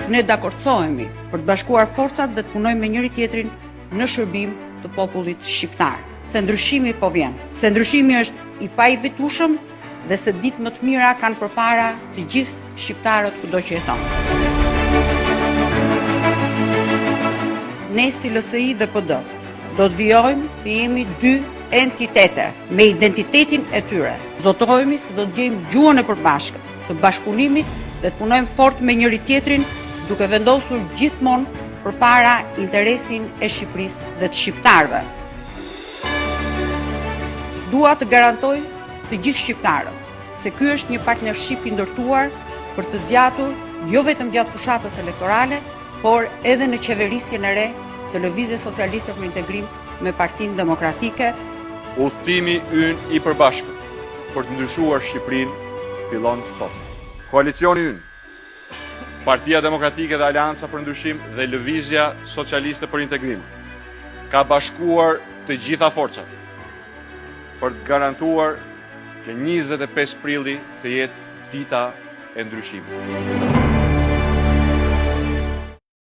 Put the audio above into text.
ne dakordsohemi për të bashkuar forcat dhe të punojmë me njëri tjetrin në shërbim të popullit shqiptar. Se ndryshimi po vjen. Se ndryshimi është i paevitueshëm dhe se ditë më të mira kanë përpara të gjithë shqiptarët kudo që jetojnë. Ne si LSI dhe PD do të vijojmë të jemi dy entitete me identitetin e tyre. Zotohemi se do të gjejmë gjuhën e përbashkët të bashkëpunimit dhe të punojmë fort me njëri tjetrin duke vendosur gjithmonë përpara interesin e Shqipërisë dhe të shqiptarëve. Dua të garantoj të gjithë shqiptarët se ky është një partnership i ndërtuar për të zgjatur jo vetëm gjatë fushatës elektorale, por edhe në qeverisjen e re të Lëvizjes Socialiste për Integrim me Partinë Demokratike. Udhëtimi ynë i përbashkët për të ndryshuar Shqipërinë fillon sot. Koalicioni ynë, Partia Demokratike dhe Aleanca për Ndryshim dhe Lëvizja Socialiste për Integrim ka bashkuar të gjitha forcat për të garantuar që 25 prilli të jetë dita e ndryshimit.